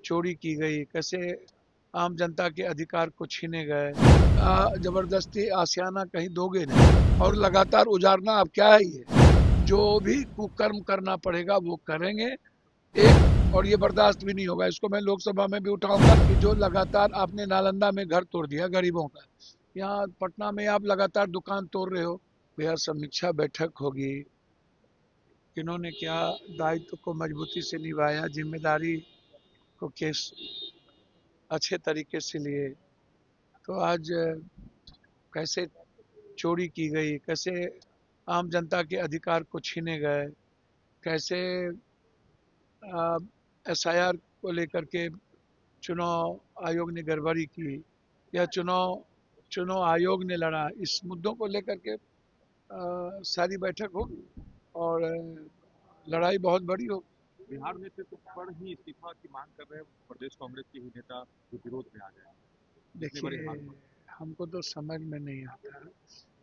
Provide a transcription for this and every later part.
चोरी की गई, कैसे आम जनता के अधिकार को छीने गए, जबरदस्ती आशियाना कहीं दोगे नहीं, और लगातार उजारना। अब क्या है ये, जो भी कुकर्म करना पड़ेगा वो करेंगे एक, और ये बर्दाश्त भी नहीं होगा। इसको मैं लोकसभा में भी उठाऊंगा कि जो लगातार आपने नालंदा में घर तोड़ दिया गरीबों का, यहाँ पटना में आप लगातार दुकान तोड़ रहे हो। भैया समीक्षा बैठक होगी, किन्होंने क्या दायित्व को मजबूती से निभाया, जिम्मेदारी को किस अच्छे तरीके से लिए, तो आज कैसे चोरी की गई, कैसे आम जनता के अधिकार को छीने गए, कैसे एसआईआर को लेकर के चुनाव आयोग ने गड़बड़ी की, या चुनाव चुनाव आयोग ने लड़ा, इस मुद्दों को लेकर के सारी बैठक होगी और लड़ाई बहुत बड़ी होगी। बिहार नेतृत्व पर ही इस्तीफा की मांग कर रहे हैं प्रदेश कांग्रेस के ही नेता जो विरोध में आ गए हैं। इतनी बड़ी देखिए, हार। हमको तो समझ में नहीं आता,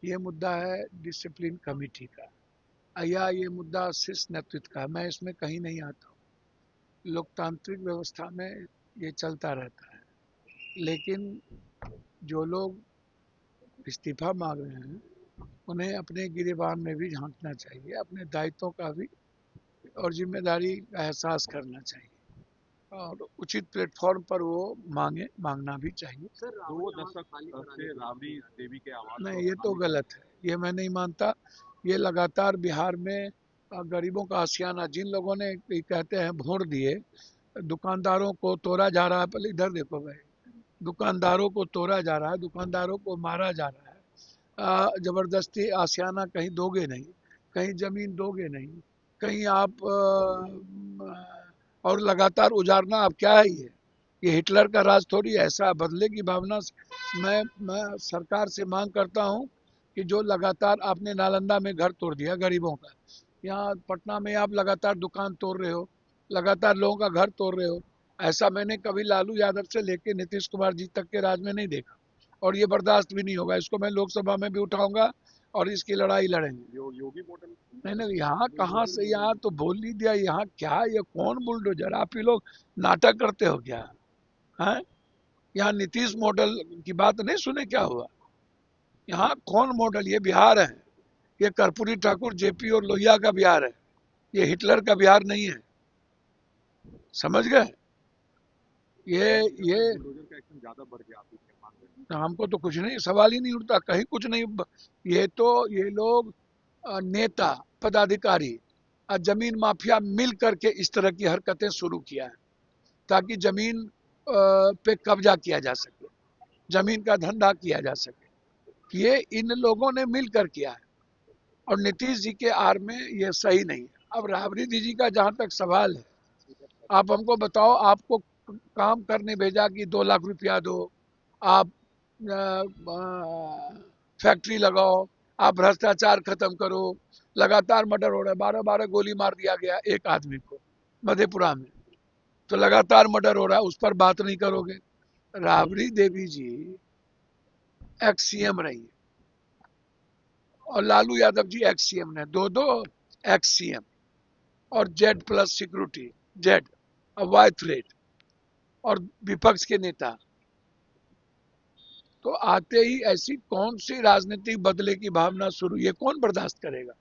ये मुद्दा है डिसिप्लिन कमेटी का या ये मुद्दा शीर्ष नेतृत्व का, मैं इसमें कहीं नहीं आता हूँ। लोकतांत्रिक व्यवस्था में ये चलता रहता है, लेकिन जो लोग इस्तीफा मांग रहे हैं उन्हें अपने गिरेबान में भी झांकना चाहिए, अपने दायित्वों का भी और जिम्मेदारी का एहसास करना चाहिए, और उचित प्लेटफॉर्म पर वो मांगना भी चाहिए। सर 2 दशक से राबड़ी देवी के आवास नहीं, को ये तो खाली गलत है, ये मैं नहीं मानता। ये लगातार बिहार में गरीबों का आशियाना, जिन लोगों ने कहते हैं वोट दिए, दुकानदारों को तोड़ा जा रहा है। पहले इधर देखो भाई, दुकानदारों को तोड़ा जा रहा है, दुकानदारों को मारा जा रहा है, जबरदस्ती आशियाना कहीं दोगे नहीं, कहीं जमीन दोगे नहीं, कहीं आप और लगातार उजारना। अब क्या है ये हिटलर का राज थोड़ी है। ऐसा बदले की भावना से मैं सरकार से मांग करता हूं कि जो लगातार आपने नालंदा में घर तोड़ दिया गरीबों का, यहाँ पटना में आप लगातार दुकान तोड़ रहे हो, लगातार लोगों का घर तोड़ रहे हो, ऐसा मैंने कभी लालू यादव से लेके नीतीश कुमार जी तक के राज में नहीं देखा, और ये बर्दाश्त भी नहीं होगा। इसको मैं लोकसभा में भी उठाऊंगा और इसकी लड़ाई लड़ेंगे। योगी मॉडल। नहीं नहीं, यहाँ कहाँ से, यहाँ तो बोल ही दिया। यहाँ क्या, ये कौन बुलडोजर, आप ही लोग नाटक करते हो क्या है? यहाँ नीतीश मॉडल की बात नहीं सुने, क्या हुआ? यहाँ कौन मॉडल, ये बिहार है, ये कर्पूरी ठाकुर, जेपी और लोहिया का बिहार है, ये हिटलर का बिहार नहीं है, समझ गए? ये बुलडोजर का एक्शन ज्यादा बढ़ गया, आप इसके मान रहे हैं। हमको तो कुछ नहीं, सवाल ही नहीं उठता, कहीं कुछ नहीं। ये तो ये लोग नेता, पदाधिकारी और जमीन माफिया मिल करके इस तरह की हरकतें शुरू किया है, ताकि जमीन पे कब्जा किया जा सके, जमीन का धंधा किया जा सके। ये इन लोगों ने मिलकर किया है, और नीतीश जी के आड़ में ये सही नहीं है। अब राबड़ी दीदी का जहां तक सवाल है, आप हमको बताओ, आपको काम करने भेजा कि 2 लाख रुपया दो, आप फैक्ट्री लगाओ, आप भ्रष्टाचार खत्म करो, लगातार मर्डर हो रहा है, 12-12 गोली मार दिया गया एक आदमी को मधेपुरा में, तो लगातार मर्डर हो रहा है, उस पर बात नहीं करोगे? राबड़ी देवी जी एक्स सीएम रही है, और लालू यादव जी एक्स सीएम ने, दो एक्स सीएम, और Z plus security, Z Y threat, और विपक्ष के नेता। तो आते ही ऐसी कौन सी राजनीतिक बदले की भावना शुरू, ये कौन बर्दाश्त करेगा?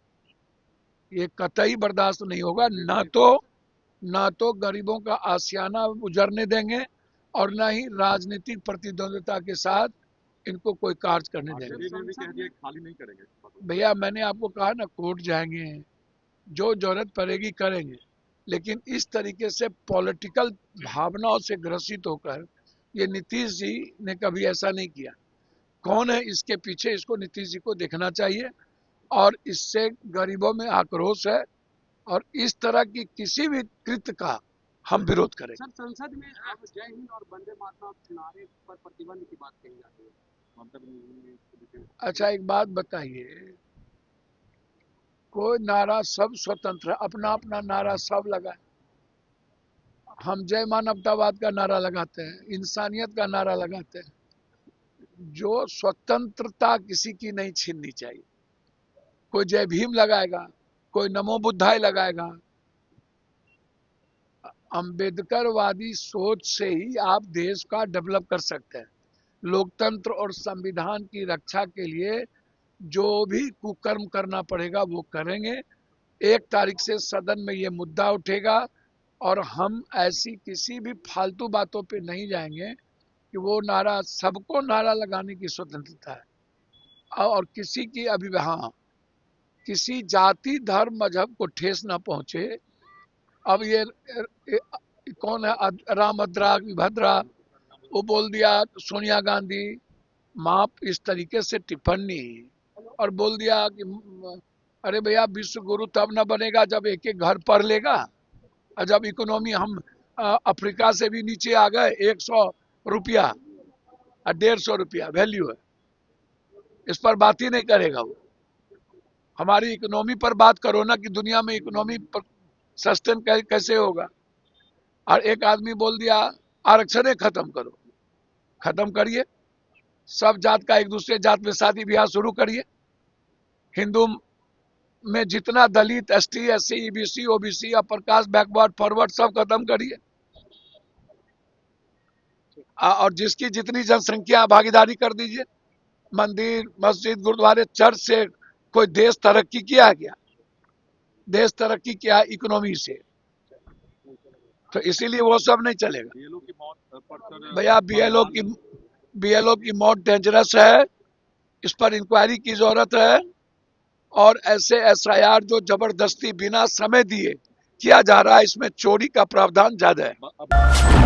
ये कतई बर्दाश्त नहीं होगा। ना तो गरीबों का आशियाना उजरने देंगे, और ना ही राजनीतिक प्रतिद्वंदता के साथ इनको कोई कार्य करने देंगे। ने भी कह दिया कि खाली नहीं करेंगे। भैया मैंने आपको कहा ना, कोर्ट जाएंगे, जो जरूरत पड़ेगी करेंगे, लेकिन इस तरीके से पॉलिटिकल भावनाओं से ग्रसित होकर, ये नीतीश जी ने कभी ऐसा नहीं किया। कौन है इसके पीछे, इसको नीतीश जी को देखना चाहिए, और इससे गरीबों में आक्रोश है, और इस तरह की किसी भी कृत्य का हम विरोध करें। सर, संसद में अब जय हिंद और वंदे मातरम नारे पर प्रतिबंध की बात कही जाती है। अच्छा, एक बात बताइए, कोई नारा, सब स्वतंत्र, अपना अपना नारा सब लगाए। हम जय मानवतावाद का नारा लगाते हैं, इंसानियत का नारा लगाते हैं। जो स्वतंत्रता किसी की नहीं छीननी चाहिए। कोई जय भीम लगाएगा, कोई नमो बुद्धाय लगाएगा, अंबेडकरवादी सोच से ही आप देश का डेवलप कर सकते हैं। लोकतंत्र और संविधान की रक्षा के लिए जो भी कुकर्म करना पड़ेगा वो करेंगे। 1 तारीख से सदन में ये मुद्दा उठेगा और हम ऐसी किसी भी फालतू बातों पे नहीं जाएंगे कि वो नारा, सबको नारा लगाने की स्वतंत्रता है और किसी की हाँ, किसी जाति धर्म मजहब को ठेस ना पहुंचे। अब ये कौन है, रामभद्रा विभद्रा, वो बोल दिया सोनिया गांधी माप इस तरीके से टिप्पणी और बोल दिया कि अरे भैया विश्व गुरु तब ना बनेगा जब एक एक घर पढ़ लेगा। और जब इकोनॉमी हम अफ्रीका से भी नीचे आ गए, 100 रुपया और 150 रुपया वैल्यू है, इस पर बात ही नहीं करेगा वो। हमारी इकोनॉमी पर बात करो ना कि दुनिया में इकोनॉमी सस्टेन कैसे होगा। और एक आदमी बोल दिया आरक्षण खत्म करो, खत्म करिए, सब जात का एक दूसरे जात में शादी ब्याह शुरू करिए। हिंदू में जितना Dalit, ST, SC, EBC, OBC, upper caste, backward, forward सब खत्म करिए। और जिसकी जितनी जनसंख्या भागीदारी कर दीजिए। मंदिर, मस्जिद, गुरुद्वारे, चर्च से कोई देश तरक्की किया है क्या? देश तरक्की किया इकोनॉमी से, तो इसीलिए वो सब नहीं चलेगा। भैया बीएलओ की मौत डेंजरस है, इस पर इंक्वायरी की जरूरत है। और ऐसे एसआईआर जो जबरदस्ती बिना समय दिए किया जा रहा है, इसमें चोरी का प्रावधान ज्यादा है।